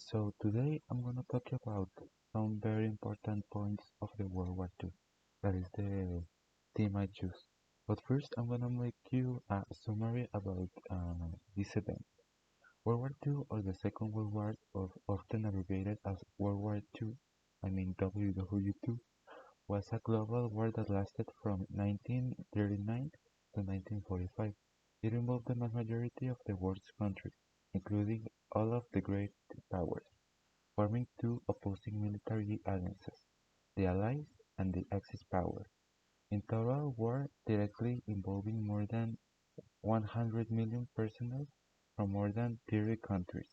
So today I'm gonna talk about some very important points of the World War II. That is the theme I choose. But first I'm gonna make you a summary about this event. World War II, or the Second World War, often abbreviated as World War II, I mean WW2, was a global war that lasted from 1939 to 1945. It involved the vast majority of the world's countries, including all of the great powers, forming two opposing military alliances, the Allies and the Axis powers. In total, war directly involving more than 100 million personnel from more than 30 countries.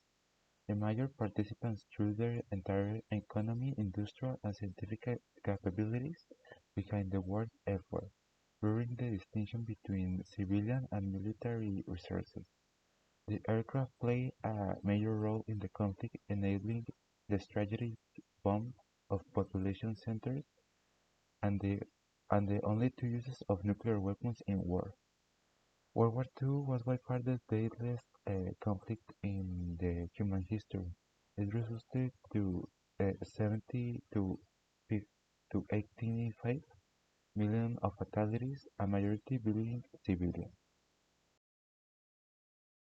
The major participants threw their entire economy, industrial, and scientific capabilities behind the war's effort, blurring the distinction between civilian and military resources. The aircraft played a major role in the conflict, enabling the strategic bomb of population centers and the only two uses of nuclear weapons in war. World War II was by far the deadliest conflict in the human history. It resulted to 70 to 85 million of fatalities, a majority being civilian.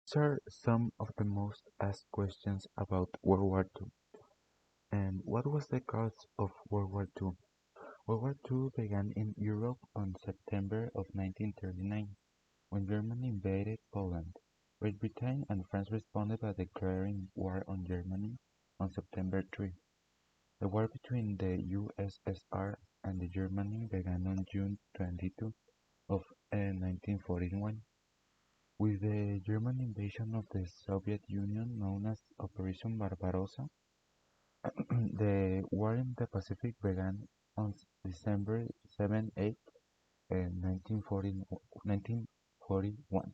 These are some of the most asked questions about World War II. And what was the cause of World War II? World War II began in Europe on September of 1939, when Germany invaded Poland. Great Britain and France responded by declaring war on Germany on September 3. The war between the USSR and Germany began on June 22 of 1941, with the German invasion of the Soviet Union known as Operation Barbarossa. The war in the Pacific began on December 7-8, 1941,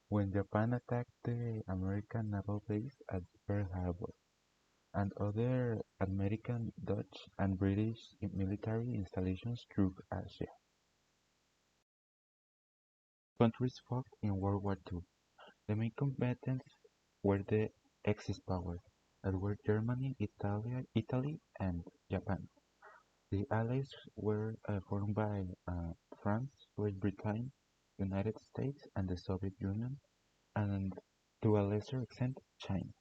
when Japan attacked the American naval base at Pearl Harbor, and other American, Dutch, and British military installations throughout Asia. Countries fought in World War II. The main combatants were the Axis powers, that were Germany, Italy, and Japan. The Allies were formed by France, Great Britain, United States, and the Soviet Union, and to a lesser extent, China.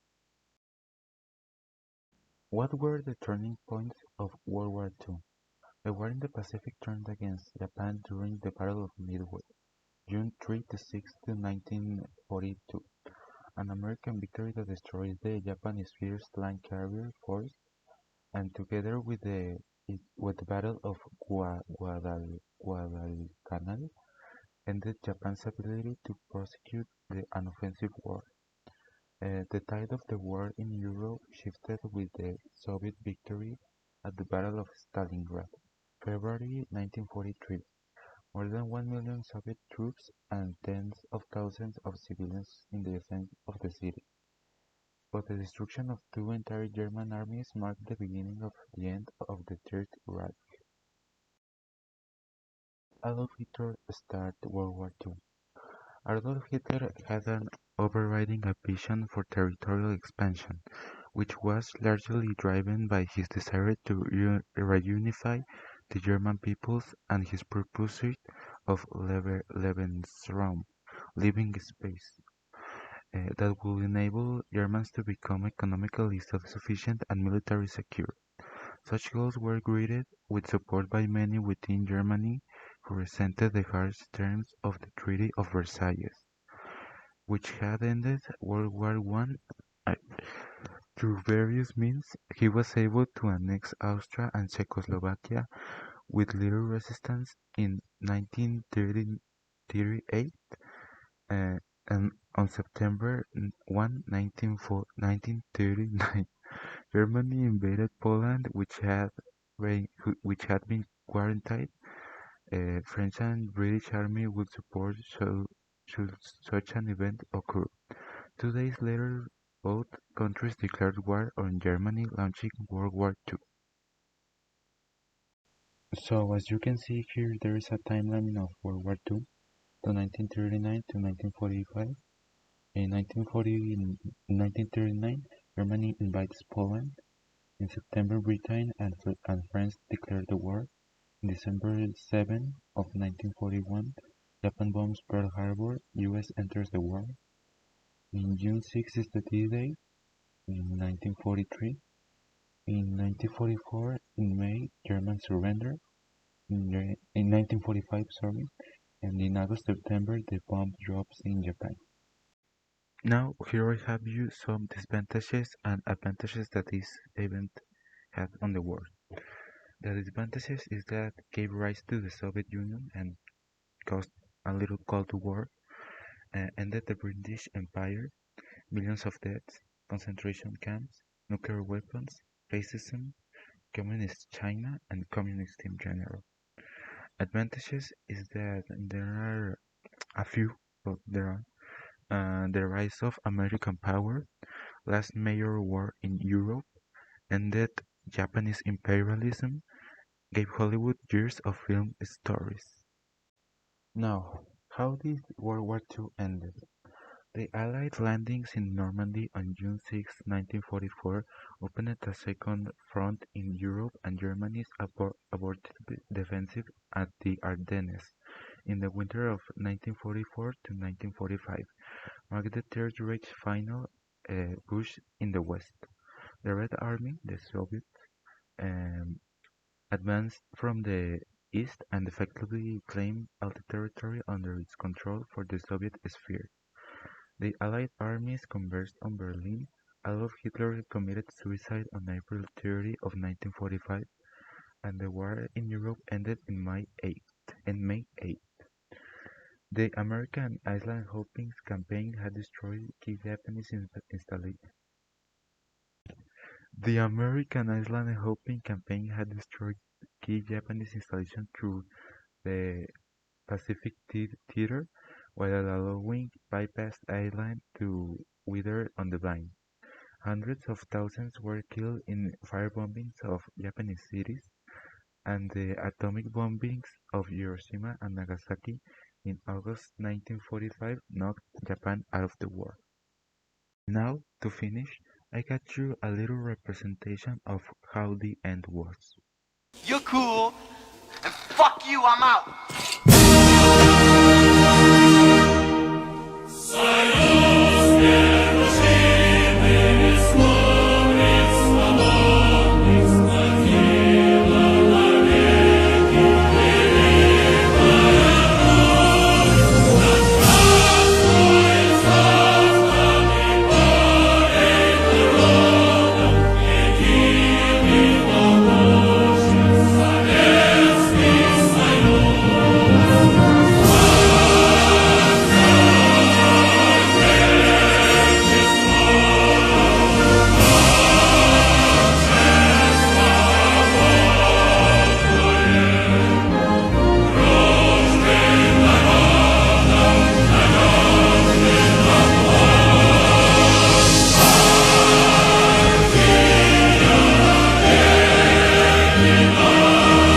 What were the turning points of World War II? The war in the Pacific turned against Japan during the Battle of Midway, June 3 to 6 to 1942, an American victory that destroyed the Japanese first line carrier force, and together with the Battle of Guadalcanal, ended Japan's ability to prosecute an offensive war. The tide of the war in Europe shifted with the Soviet victory at the Battle of Stalingrad, February 1943. More than 1 million Soviet troops and tens of thousands of civilians in the defense of the city. But the destruction of two entire German armies marked the beginning of the end of the Third Reich. Adolf Hitler started World War II. Adolf Hitler had an overriding ambition for territorial expansion, which was largely driven by his desire to reunify the German peoples and his pursuit of Lebensraum, living space, that would enable Germans to become economically self-sufficient and militarily secure. Such goals were greeted with support by many within Germany who resented the harsh terms of the Treaty of Versailles, which had ended World War One. Through various means, he was able to annex Austria and Czechoslovakia with little resistance in 1938, and on September 1, 1939, Germany invaded Poland, which had been quarantined. French and British army would support should such an event occur. 2 days later, both countries declared war on Germany, launching World War II. So, as you can see here, there is a timeline of World War II to 1939 to 1945. In 1939, Germany invades Poland. In September, Britain and France declare the war. On December 7 of 1941, Japan bombs Pearl Harbor. US enters the war. In June 6 is the D-Day in 1943. In 1944, in May, Germans surrender. In 1945, sorry, and in August-September, the bomb drops in Japan. Now, here I have you some disadvantages and advantages that this event had on the world. The disadvantages is that gave rise to the Soviet Union and caused a little Cold War, ended the British Empire, millions of deaths, concentration camps, nuclear weapons, racism, communist China, and communist in general. Advantages is that there are a few, but there are the rise of American power, last major war in Europe, ended Japanese imperialism, gave Hollywood years of film stories. Now, how did World War II end? The Allied landings in Normandy on June 6, 1944 opened a second front in Europe and Germany's aborted defensive at the Ardennes in the winter of 1944 to 1945 marked the Third Reich's final push in the West. The Red Army, the Soviets, um, advanced from the east and effectively claimed all the territory under its control for the Soviet sphere. The Allied armies converged on Berlin. Adolf Hitler committed suicide on April 30 of 1945, and the war in Europe ended in May 8. The American island hopping campaign had destroyed key Japanese installations. The American island hopping campaign had destroyed key Japanese installations through the Pacific Theater, while allowing bypassed island to wither on the vine. Hundreds of thousands were killed in firebombings of Japanese cities, and the atomic bombings of Hiroshima and Nagasaki in August 1945 knocked Japan out of the war. Now, to finish, I got you a little representation of how the end was. You're cool, and fuck you, I'm out.